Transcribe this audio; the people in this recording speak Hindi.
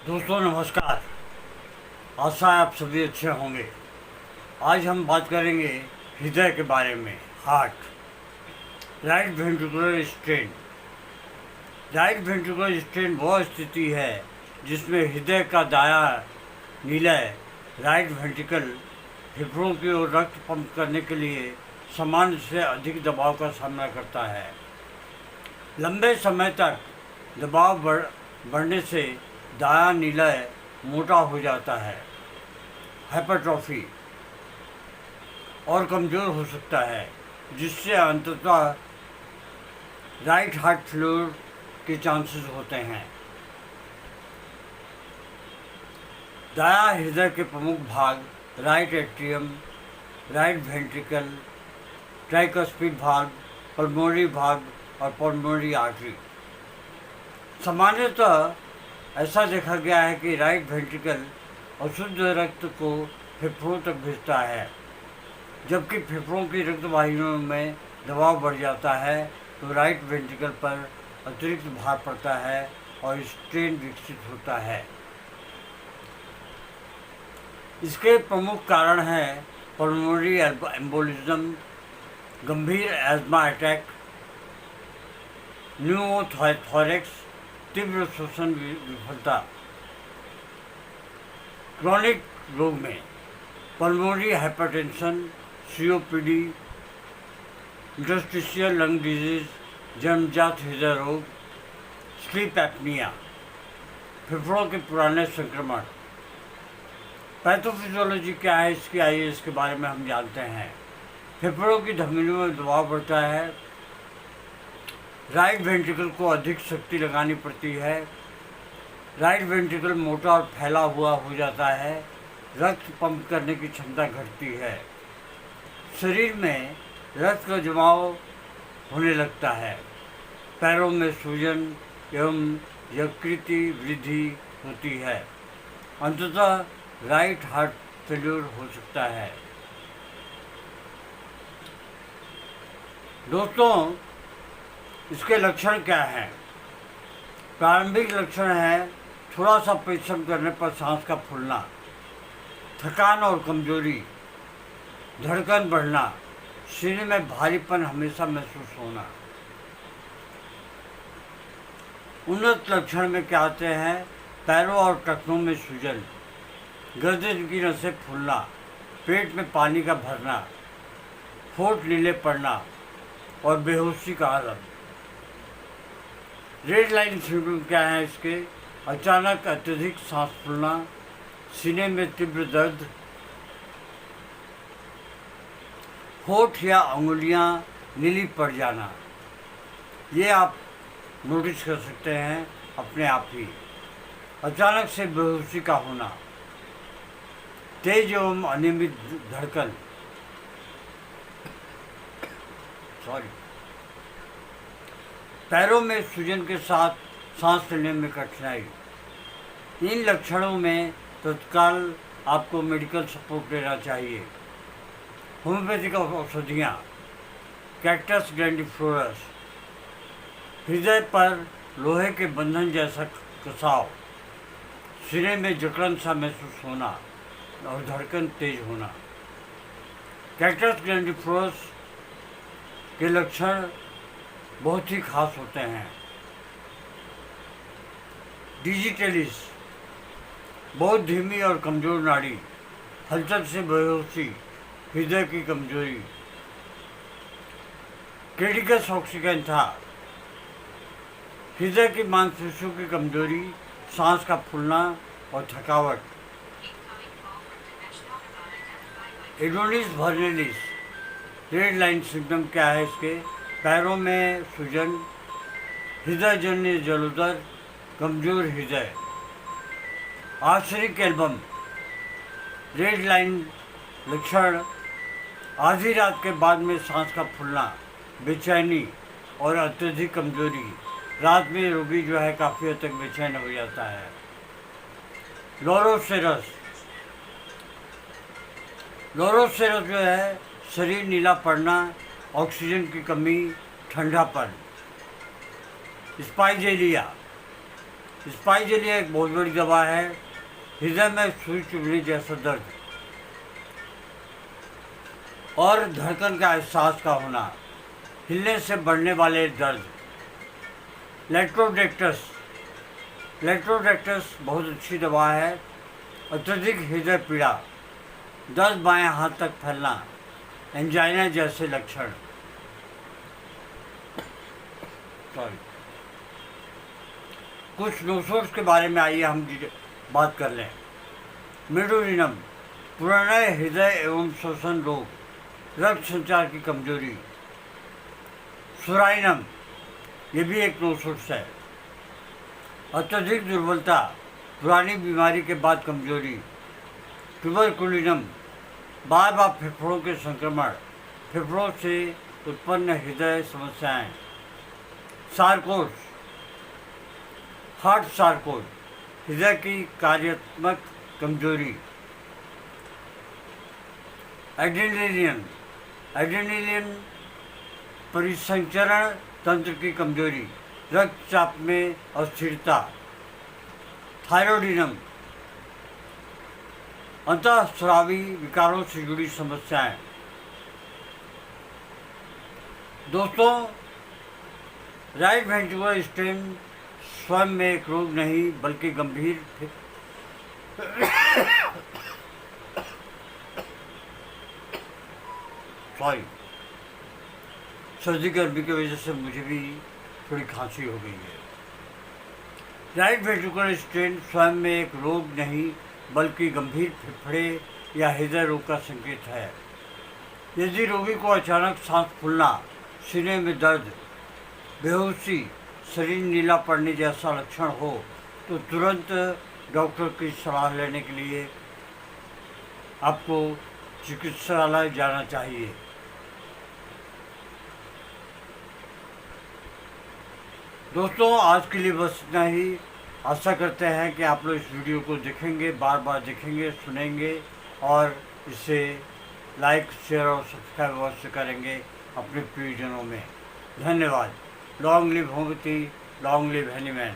दोस्तों नमस्कार। आशा है आप सभी अच्छे होंगे। आज हम बात करेंगे हृदय के बारे में। Heart, right ventricular strain. Right ventricular strain वह स्थिति है जिसमें हृदय का दायां निलय राइट वेंट्रिकल फेफड़ों की ओर रक्त पंप करने के लिए सामान्य से अधिक दबाव का सामना करता है। लंबे समय तक दबाव बढ़ने से दायां निलय मोटा हो जाता है, हाइपरट्रॉफी, और कमज़ोर हो सकता है, जिससे अंततः राइट हार्ट फेल्योर के चांसेस होते हैं। दायां हृदय के प्रमुख भाग right atrium, right ventricle, tricuspid भाग, पल्मोनरी भाग और पल्मोनरी आर्टरी। सामान्यतः ऐसा देखा गया है कि राइट वेंट्रिकल अशुद्ध रक्त को फेफड़ों तक भेजता है, जबकि फेफड़ों की रक्त वाहिनियों में दबाव बढ़ जाता है तो राइट वेंट्रिकल पर अतिरिक्त भार पड़ता है और स्ट्रेन विकसित होता है। इसके प्रमुख कारण हैं पल्मोनरी एम्बोलिज्म, गंभीर एस्मा अटैक, न्यूमोथोरैक्स, तीव्र श्वसन विफलता। क्रॉनिक रोग में pulmonary hypertension, COPD, interstitial lung disease, जन्मजात हृदय रोग, स्लीप एपनिया, फेफड़ों के पुराने संक्रमण। पैथोफिजियोलॉजी क्या है इसकी, आइए इसके बारे में हम जानते हैं। फेफड़ों की धमनियों में दबाव बढ़ता है, राइट वेंट्रिकल को अधिक शक्ति लगानी पड़ती है, राइट वेंट्रिकल मोटा और फैला हुआ हो जाता है, रक्त पंप करने की क्षमता घटती है, शरीर में रक्त का जमाव होने लगता है, पैरों में सूजन एवं यकृति वृद्धि होती है, अंततः राइट हार्ट फेल्योर हो सकता है। दोस्तों, इसके लक्षण क्या हैं? प्रारंभिक लक्षण है थोड़ा सा परिश्रम करने पर सांस का फूलना, थकान और कमजोरी, धड़कन बढ़ना, सीने में भारीपन हमेशा महसूस होना। उन्नत लक्षण में क्या आते हैं? पैरों और टखनों में सूजन, गर्दन की नसें फूलना, पेट में पानी का भरना, होंठ नीले पड़ना और बेहोशी का आलम। रेड लाइन सिंड्रोम क्या है इसके? अचानक अत्यधिक सांस फूलना, सीने में तीव्र दर्द, होठ या अंगुलियां नीली पड़ जाना। ये आप नोटिस कर सकते हैं अपने आप ही। अचानक से बेहोशी का होना, तेज एवं अनियमित धड़कन, पैरों में सूजन के साथ सांस लेने में कठिनाई। इन लक्षणों में तत्काल आपको मेडिकल सपोर्ट लेना चाहिए। होम्योपैथिक औषधियाँ, कैक्टस ग्लैंडिफ्लोरस, हृदय पर लोहे के बंधन जैसा कसाव, सिरे में जकड़न सा महसूस होना और धड़कन तेज होना। कैक्टस ग्लैंडिफ्लोरस के लक्षण बहुत ही खास होते हैं। डिजिटलिस, बहुत धीमी और कमज़ोर नाड़ी, हलचल से बेहोशी, हृदय की कमजोरी। क्रेडिकस ऑक्सीकेंथा, हृदय की मांसपेशियों की कमजोरी, सांस का फूलना और थकावट। एडोनिस वर्निलिस, रेड लाइन सिम्टम क्या है इसके? पैरों में सूजन, हृदय जन्य जलोदर, कमजोर हृदय। आर्सेनिक एल्बम, रेड लाइन लक्षण, आधी रात के बाद में सांस का फूलना, बेचैनी और अत्यधिक कमजोरी। रात में रोगी जो है काफ़ी हद तक बेचैन हो जाता है। लोरोसेरस, लोरोसेरस जो है शरीर नीला पड़ना, ऑक्सीजन की कमी, ठंडापन। स्पाइजेलिया, स्पाइसजेली एक बहुत बड़ी दवा है। हृदय में सुई चुभने जैसा दर्द और धड़कन का एहसास का होना, हिलने से बढ़ने वाले दर्द। लेट्रोडेक्टस बहुत अच्छी दवा है। अत्यधिक हृदय पीड़ा, दर्द बाएं हाथ तक फैलना, एंजाइना जैसे लक्षण। कुछ नोसोर्स के बारे में आइए हम बात कर लें। मेडोरिनम पुराने हृदय एवं श्वसन रोग, रक्त संचार की कमजोरी। सुराइनम ये भी एक नोसोर्स है। अत्यधिक दुर्बलता, पुरानी बीमारी के बाद कमजोरी। ट्यूबरकुलिनम बार बार फेफड़ों के संक्रमण, फेफड़ों से उत्पन्न हृदय समस्याएं। सार्कोस हार्ट सार्कोस, हृदय की कार्यात्मक कमजोरी। एड्रेनलिन परिसंचरण तंत्र की कमजोरी, रक्तचाप में अस्थिरता। थायरोइडिनम अंतःस्रावी विकारों से जुड़ी समस्याएं। दोस्तों, राइट वेंट्रिकुलर स्टेन स्वयं में एक रोग नहीं बल्कि गंभीर सर्दी गर्मी की वजह से मुझे भी थोड़ी खांसी हो गई है। राइट वेंट्रिकुलर स्टेन स्वयं में एक रोग नहीं बल्कि गंभीर फेफड़े या हृदय रोग का संकेत है। यदि रोगी को अचानक सांस फूलना, सीने में दर्द, बेहोशी, शरीर नीला पड़ने जैसा लक्षण हो तो तुरंत डॉक्टर की सलाह लेने के लिए आपको चिकित्सालय जाना चाहिए। दोस्तों, आज के लिए बस इतना ही। आशा करते हैं कि आप लोग इस वीडियो को देखेंगे, बार बार देखेंगे, सुनेंगे और इसे लाइक, शेयर और सब्सक्राइब अवश्य करेंगे अपने प्रियजनों में। धन्यवाद। Long live homeopathy, long live Hahnemann.